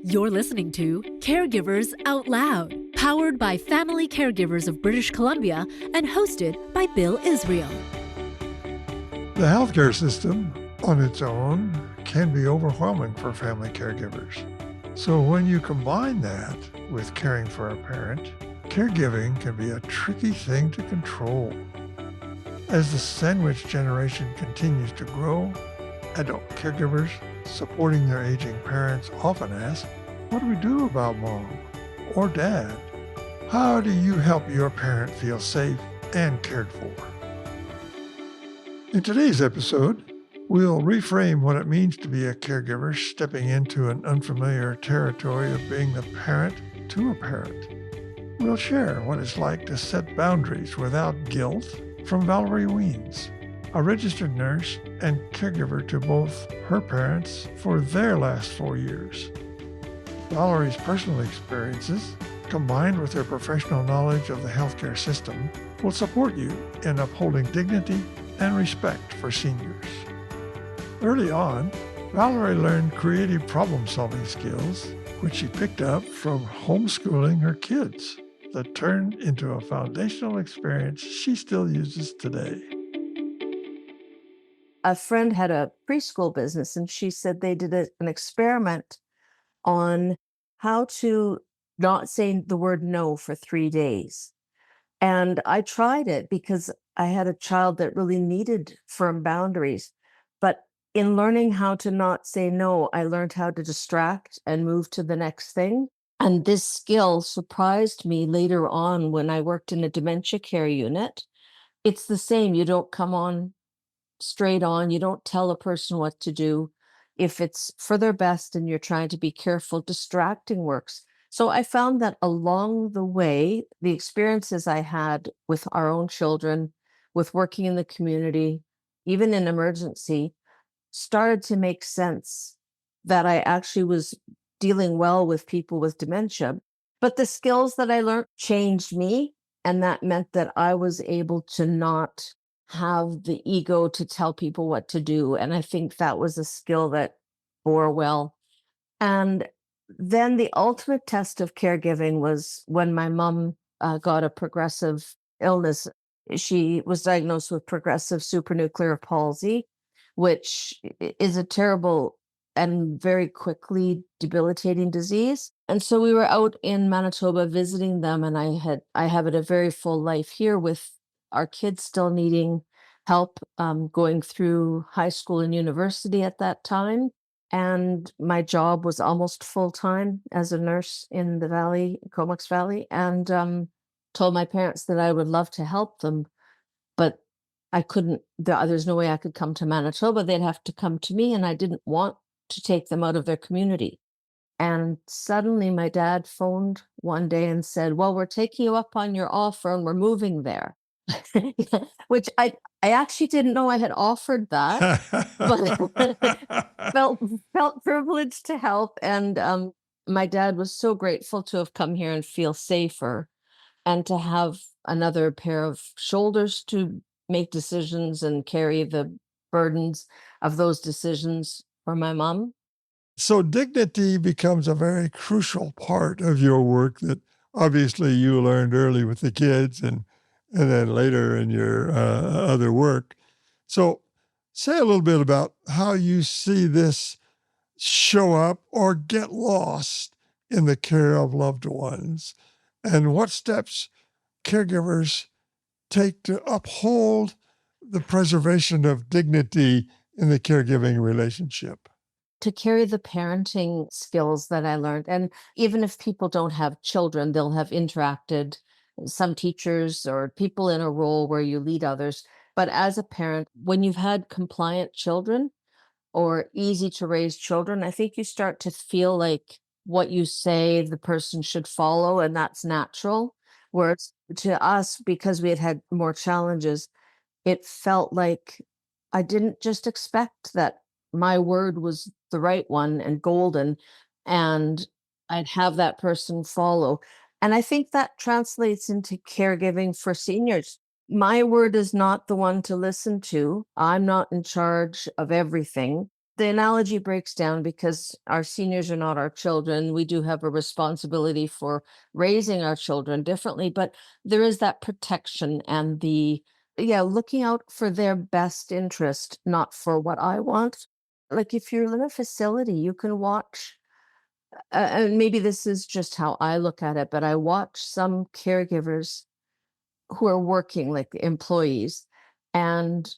You're listening to Caregivers Out Loud, powered by Family Caregivers of British Columbia and hosted by Bill Israel. The healthcare system on its own can be overwhelming for family caregivers. So when you combine that with caring for a parent, caregiving can be a tricky thing to control. As the sandwich generation continues to grow, adult caregivers supporting their aging parents often ask, what do we do about mom or dad? How do you help your parent feel safe and cared for? In today's episode, we'll reframe what it means to be a caregiver stepping into an unfamiliar territory of being the parent to a parent. We'll share what it's like to set boundaries without guilt from Valerie Wiens, a registered nurse and caregiver to both her parents for their last 4 years. Valerie's personal experiences, combined with her professional knowledge of the healthcare system, will support you in upholding dignity and respect for seniors. Early on, Valerie learned creative problem-solving skills, which she picked up from homeschooling her kids, that turned into a foundational experience she still uses today. A friend had a preschool business, and she said they did an experiment on how to not say the word no for 3 days. And I tried it because I had a child that really needed firm boundaries. But in learning how to not say no, I learned how to distract and move to the next thing. And this skill surprised me later on when I worked in a dementia care unit. It's the same. You don't come on straight on. You don't tell a person what to do. If it's for their best and you're trying to be careful, distracting works. So I found that along the way, the experiences I had with our own children, with working in the community, even in emergency, started to make sense that I actually was dealing well with people with dementia. But the skills that I learned changed me. And that meant that I was able to not have the ego to tell people what to do. And I think that was a skill that bore well. And then the ultimate test of caregiving was when my mom got a progressive illness. She was diagnosed with progressive supranuclear palsy, which is a terrible and very quickly debilitating disease. And so we were out in Manitoba visiting them, and I have a very full life here with our kids still needing help going through high school and university at that time. And my job was almost full-time as a nurse in the valley, Comox Valley, and told my parents that I would love to help them, but I couldn't, there's no way I could come to Manitoba. They'd have to come to me, and I didn't want to take them out of their community. And suddenly my dad phoned one day and said, well, we're taking you up on your offer and we're moving there. Which I actually didn't know I had offered that, but felt privileged to help. And my dad was so grateful to have come here and feel safer and to have another pair of shoulders to make decisions and carry the burdens of those decisions for my mom. So dignity becomes a very crucial part of your work that obviously you learned early with the kids and then later in your other work. So say a little bit about how you see this show up or get lost in the care of loved ones, and what steps caregivers take to uphold the preservation of dignity in the caregiving relationship. To carry the parenting skills that I learned. And even if people don't have children, they'll have interacted, some teachers or people in a role where you lead others. But as a parent, when you've had compliant children or easy to raise children, I think you start to feel like what you say the person should follow, and that's natural. Whereas to us, because we had more challenges, it felt like I didn't just expect that my word was the right one and golden, and I'd have that person follow. And I think that translates into caregiving for seniors. My word is not the one to listen to. I'm not in charge of everything. The analogy breaks down because our seniors are not our children. We do have a responsibility for raising our children differently, but there is that protection and yeah, looking out for their best interest, not for what I want. Like if you're in a facility, you can watch, and maybe this is just how I look at it, but I watch some caregivers who are working, like the employees, and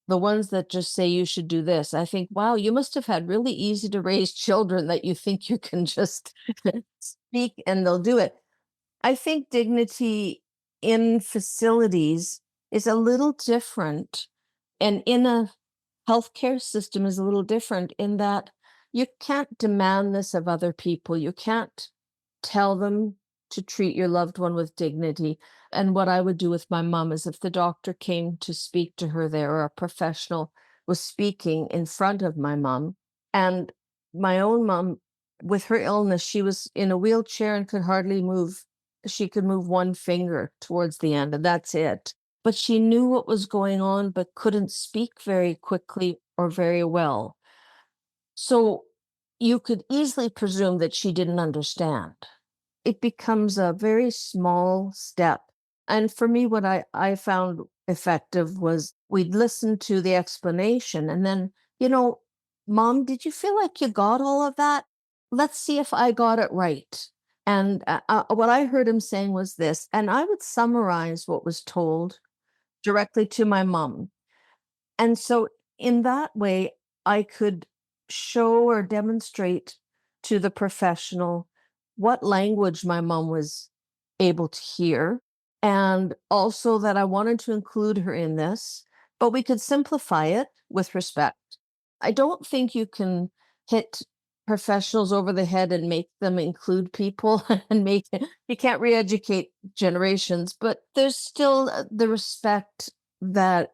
the ones that just say you should do this. I think, wow, you must have had really easy to raise children that you think you can just speak and they'll do it. I think dignity in facilities is a little different, and in a healthcare system is a little different in that you can't demand this of other people. You can't tell them to treat your loved one with dignity. And what I would do with my mom is if the doctor came to speak to her there or a professional was speaking in front of my mom, and my own mom, with her illness, she was in a wheelchair and could hardly move. She could move one finger towards the end, and that's it. But she knew what was going on, but couldn't speak very quickly or very well. So you could easily presume that she didn't understand. It becomes a very small step. And for me, what I found effective was we'd listen to the explanation and then, you know, Mom, did you feel like you got all of that? Let's see if I got it right. And what I heard him saying was this, and I would summarize what was told directly to my mom. And so in that way, I could show or demonstrate to the professional what language my mom was able to hear, and also that I wanted to include her in this, but we could simplify it with respect. I don't think you can hit professionals over the head and make them include people and you can't re-educate generations, but there's still the respect that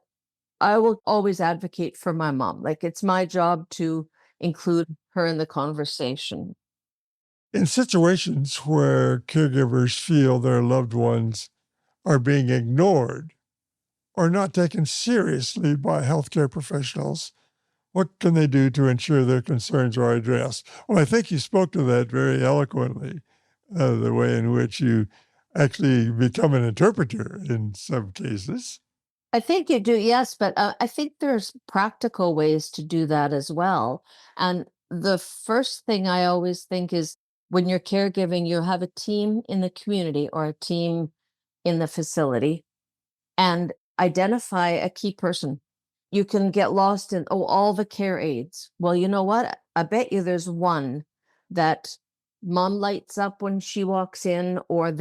I will always advocate for my mom. Like it's my job to include her in the conversation. In situations where caregivers feel their loved ones are being ignored or not taken seriously by healthcare professionals, what can they do to ensure their concerns are addressed? Well, I think you spoke to that very eloquently, the way in which you actually become an interpreter in some cases. I think you do, yes, but I think there's practical ways to do that as well. And the first thing I always think is when you're caregiving, you have a team in the community or a team in the facility and identify a key person. You can get lost in, oh, all the care aides. Well, you know what? I bet you there's one that mom lights up when she walks in, or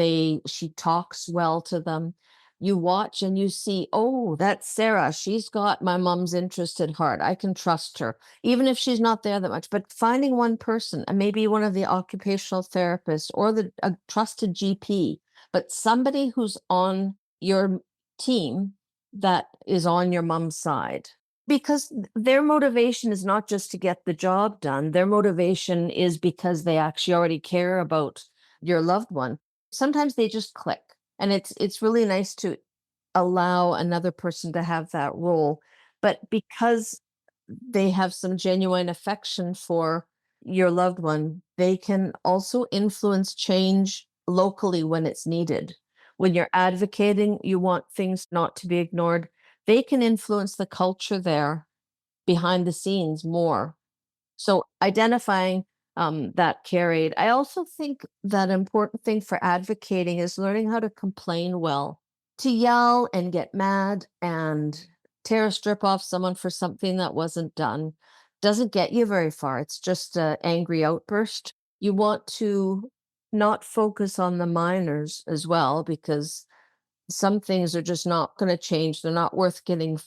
she talks well to them. You watch and you see, oh, that's Sarah. She's got my mom's interest at heart. I can trust her, even if she's not there that much. But finding one person, and maybe one of the occupational therapists or a trusted GP, but somebody who's on your team that is on your mom's side. Because their motivation is not just to get the job done. Their motivation is because they actually already care about your loved one. Sometimes they just click. And it's really nice to allow another person to have that role. But because they have some genuine affection for your loved one, they can also influence change locally when it's needed. When you're advocating, you want things not to be ignored. They can influence the culture there behind the scenes more. So identifying that care aid. I also think that important thing for advocating is learning how to complain well. To yell and get mad and tear a strip off someone for something that wasn't done doesn't get you very far. It's just an angry outburst. You want to not focus on the minors as well, because some things are just not going to change. They're not worth getting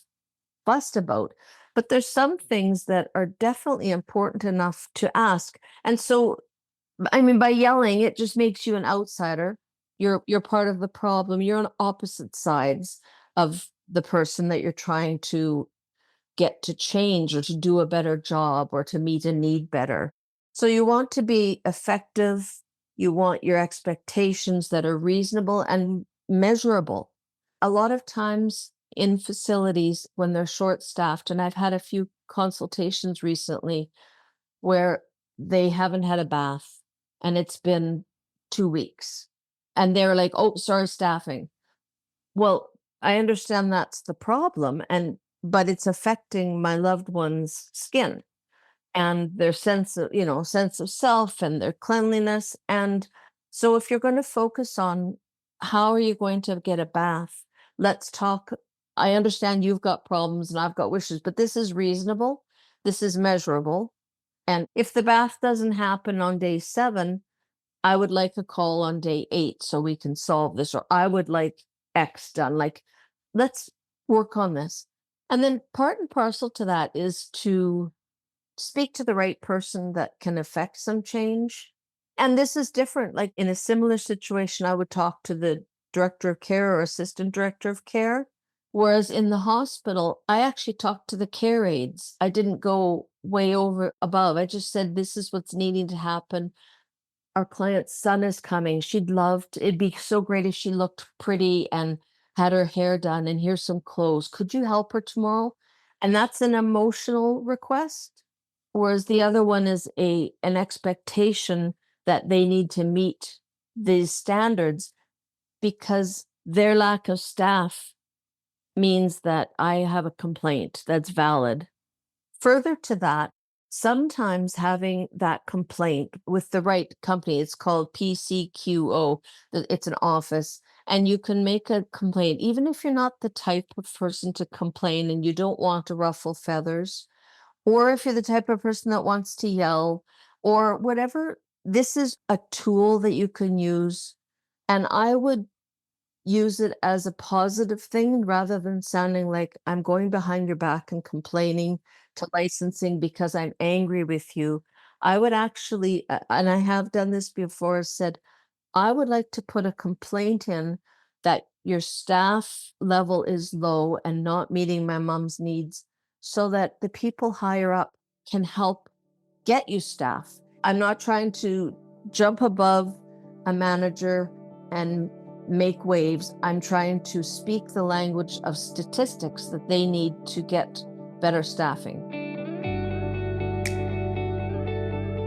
fussed about. But there's some things that are definitely important enough to ask. And so, I mean, by yelling, it just makes you an outsider. You're part of the problem. You're on opposite sides of the person that you're trying to get to change or to do a better job or to meet a need better. So you want to be effective. You want your expectations that are reasonable and measurable. A lot of times in facilities when they're short staffed, and I've had a few consultations recently where they haven't had a bath and it's been 2 weeks. And they're like, oh, sorry, staffing. Well, I understand that's the problem, but it's affecting my loved one's skin and their sense of self and their cleanliness. And so if you're going to focus on how are you going to get a bath, let's talk. I understand you've got problems and I've got wishes, but this is reasonable. This is measurable. And if the bath doesn't happen on day 7, I would like a call on day 8 so we can solve this, or I would like X done. Like, let's work on this. And then part and parcel to that is to speak to the right person that can affect some change. And this is different. Like in a similar situation, I would talk to the director of care or assistant director of care. Whereas in the hospital, I actually talked to the care aides. I didn't go way over above. I just said, this is what's needing to happen. Our client's son is coming. It'd be so great if she looked pretty and had her hair done, and here's some clothes. Could you help her tomorrow? And that's an emotional request. Whereas the other one is an expectation that they need to meet these standards because their lack of staff means that I have a complaint that's valid. Further to that, sometimes having that complaint with the right company, it's called PCQO, it's an office, and you can make a complaint, even if you're not the type of person to complain and you don't want to ruffle feathers, or if you're the type of person that wants to yell, or whatever. This is a tool that you can use, and I would use it as a positive thing rather than sounding like I'm going behind your back and complaining to licensing because I'm angry with you. I would actually, and I have done this before, said, I would like to put a complaint in that your staff level is low and not meeting my mom's needs so that the people higher up can help get you staff. I'm not trying to jump above a manager and make waves. I'm trying to speak the language of statistics that they need to get better staffing.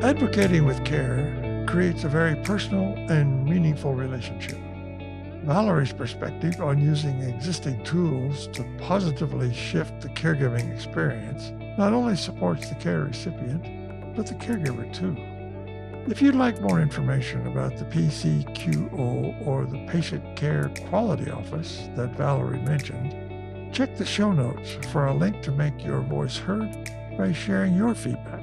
Advocating with care creates a very personal and meaningful relationship. Valerie's perspective on using existing tools to positively shift the caregiving experience not only supports the care recipient, but the caregiver too. If you'd like more information about the PCQO or the Patient Care Quality Office that Valerie mentioned, check the show notes for a link to make your voice heard by sharing your feedback.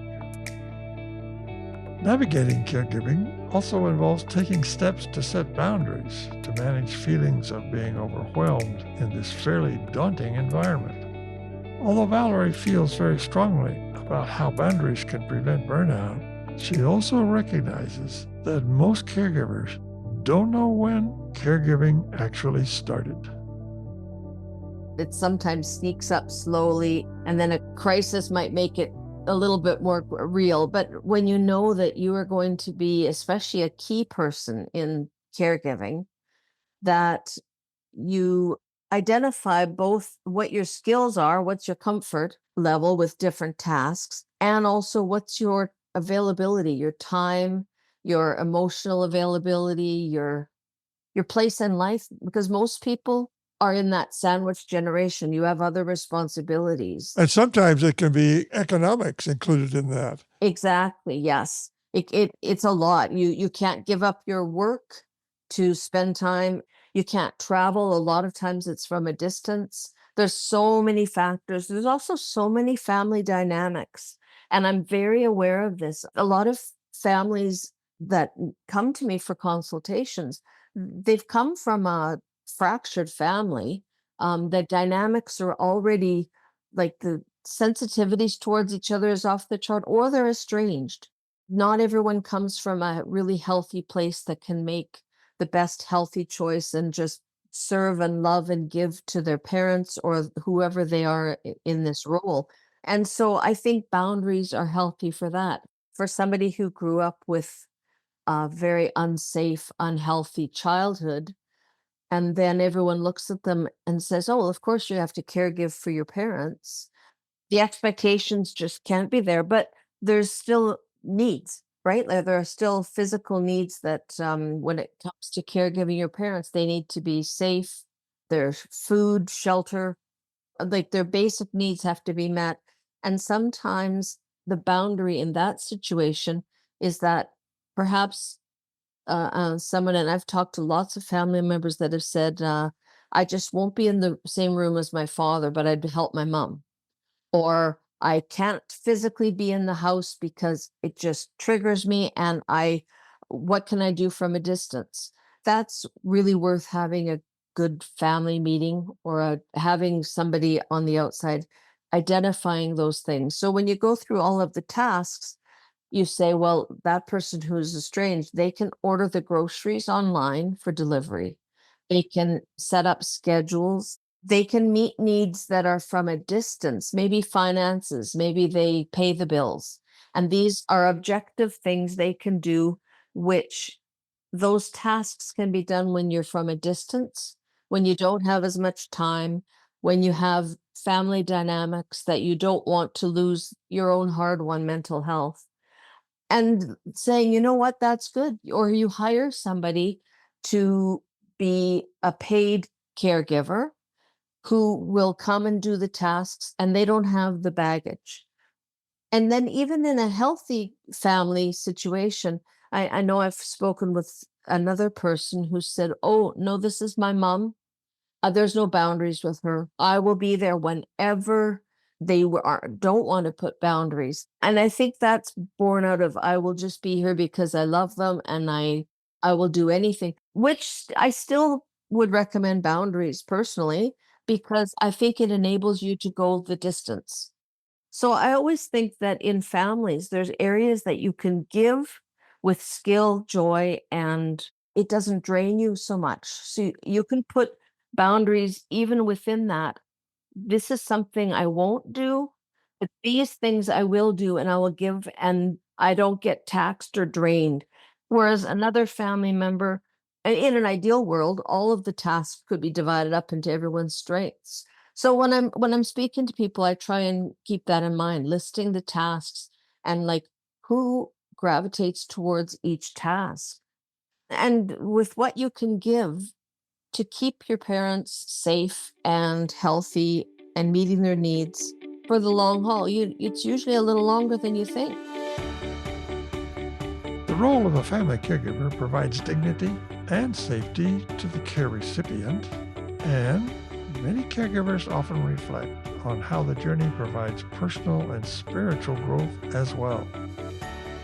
Navigating caregiving also involves taking steps to set boundaries to manage feelings of being overwhelmed in this fairly daunting environment. Although Valerie feels very strongly about how boundaries can prevent burnout, she also recognizes that most caregivers don't know when caregiving actually started. It sometimes sneaks up slowly, and then a crisis might make it a little bit more real. But when you know that you are going to be, especially a key person in caregiving, that you identify both what your skills are, what's your comfort level with different tasks, and also what's your availability, your time, your emotional availability, your place in life, because most people are in that sandwich generation. You have other responsibilities. And sometimes it can be economics included in that. Exactly, yes. It's a lot. You can't give up your work to spend time. You can't travel. A lot of times it's from a distance. There's so many factors. There's also so many family dynamics. And I'm very aware of this. A lot of families that come to me for consultations, they've come from a fractured family. The dynamics are already like the sensitivities towards each other is off the chart, or they're estranged. Not everyone comes from a really healthy place that can make the best healthy choice and just serve and love and give to their parents or whoever they are in this role. And so I think boundaries are healthy for that. For somebody who grew up with a very unsafe, unhealthy childhood, and then everyone looks at them and says, oh, well, of course you have to caregive for your parents. the expectations just can't be there, but there's still needs, right? Like there are still physical needs that when it comes to caregiving your parents, they need to be safe. There's food, shelter, like their basic needs have to be met. And sometimes the boundary in that situation is that perhaps someone, and I've talked to lots of family members that have said, I just won't be in the same room as my father, but I'd help my mom. Or I can't physically be in the house because it just triggers me. And what can I do from a distance? That's really worth having a good family meeting or having somebody on the outside identifying those things. So when you go through all of the tasks, you say, well, that person who's estranged, they can order the groceries online for delivery. They can set up schedules. They can meet needs that are from a distance, maybe finances, maybe they pay the bills. And these are objective things they can do, which those tasks can be done when you're from a distance, when you don't have as much time, when you have family dynamics that you don't want to lose your own hard-won mental health. And saying, you know what, that's good. Or you hire somebody to be a paid caregiver who will come and do the tasks and they don't have the baggage. And then even in a healthy family situation, I know I've spoken with another person who said, oh, no, this is my mom. There's no boundaries with her. I will be there whenever don't want to put boundaries. And I think that's born out of I will just be here because I love them and I will do anything, which I still would recommend boundaries personally, because I think it enables you to go the distance. So I always think that in families, there's areas that you can give with skill, joy, and it doesn't drain you so much. So you can put boundaries even within that. This is something I won't do, but these things I will do and I will give, and I don't get taxed or drained. Whereas another family member, in an ideal world, all of the tasks could be divided up into everyone's strengths. So when I'm speaking to people, I try and keep that in mind, listing the tasks and like who gravitates towards each task. And with what you can give, to keep your parents safe and healthy and meeting their needs for the long haul. It's usually a little longer than you think. The role of a family caregiver provides dignity and safety to the care recipient, and many caregivers often reflect on how the journey provides personal and spiritual growth as well.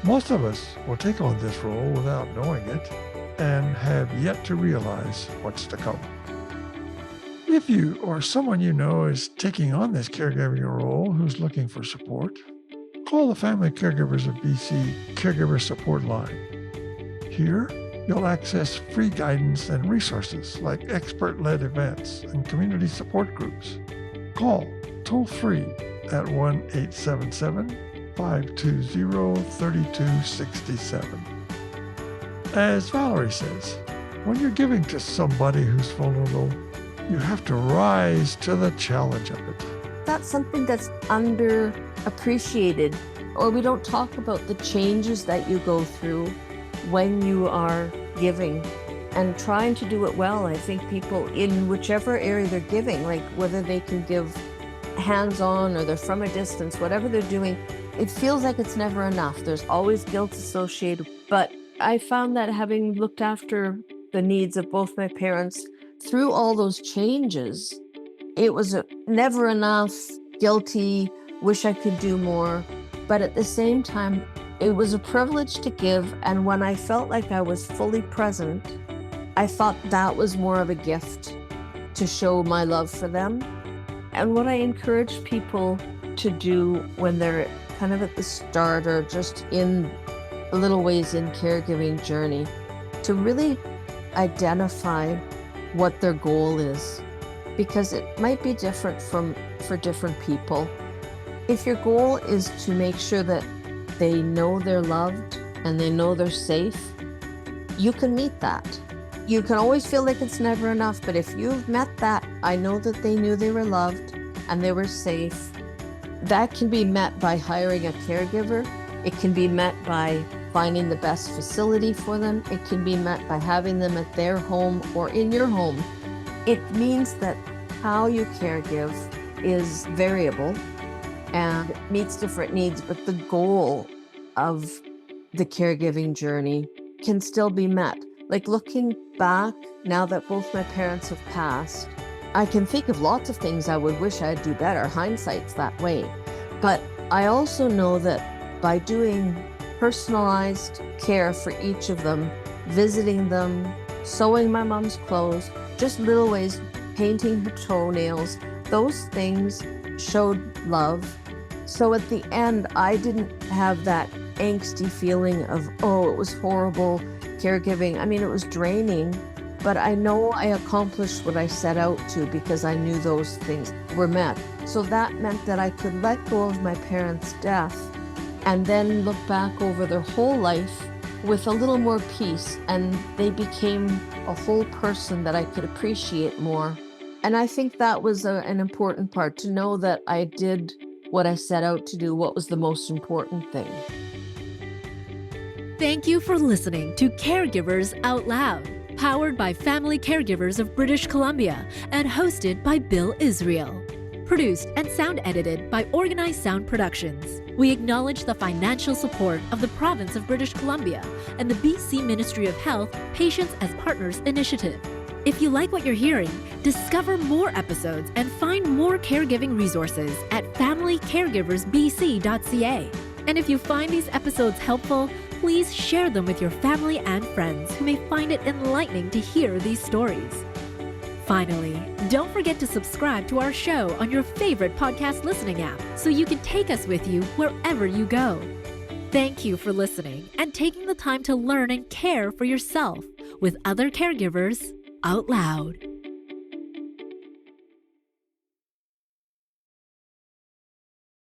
Most of us will take on this role without knowing it and have yet to realize what's to come. If you or someone you know is taking on this caregiving role who's looking for support, call the Family Caregivers of BC Caregiver Support Line. Here, you'll access free guidance and resources like expert-led events and community support groups. Call toll-free at 1-877-520-3267. As Valerie says, when you're giving to somebody who's vulnerable, you have to rise to the challenge of it. That's something that's underappreciated, or we don't talk about the changes that you go through when you are giving and trying to do it well. I think people in whichever area they're giving, like whether they can give hands-on or they're from a distance, whatever they're doing, it feels like it's never enough. There's always guilt associated, but I found that having looked after the needs of both my parents through all those changes, it was never enough, guilty, wish I could do more. But at the same time, it was a privilege to give. And when I felt like I was fully present, I thought that was more of a gift to show my love for them. And what I encourage people to do when they're kind of at the start or just in little ways in caregiving journey, to really identify what their goal is, because it might be different for different people. If your goal is to make sure that they know they're loved and they know they're safe, you can meet that. You can always feel like it's never enough, but if you've met that, I know that they knew they were loved and they were safe, that can be met by hiring a caregiver. It can be met by finding the best facility for them. It can be met by having them at their home or in your home. It means that how you caregive is variable and meets different needs, but the goal of the caregiving journey can still be met. Like looking back, now that both my parents have passed, I can think of lots of things I would wish I'd do better. Hindsight's that way. But I also know that by doing personalized care for each of them, visiting them, sewing my mom's clothes, just little ways, painting her toenails, those things showed love. So at the end, I didn't have that angsty feeling of, oh, it was horrible caregiving. I mean, it was draining, but I know I accomplished what I set out to because I knew those things were met. So that meant that I could let go of my parents' death and then look back over their whole life with a little more peace, and they became a whole person that I could appreciate more. And I think that was an important part, to know that I did what I set out to do, what was the most important thing. Thank you for listening to Caregivers Out Loud, powered by Family Caregivers of British Columbia and hosted by Bill Israel. Produced and sound edited by Organized Sound Productions. We acknowledge the financial support of the Province of British Columbia and the BC Ministry of Health Patients as Partners initiative. If you like what you're hearing, discover more episodes and find more caregiving resources at familycaregiversbc.ca. And if you find these episodes helpful, please share them with your family and friends who may find it enlightening to hear these stories. Finally, don't forget to subscribe to our show on your favorite podcast listening app so you can take us with you wherever you go. Thank you for listening and taking the time to learn and care for yourself with other caregivers out loud.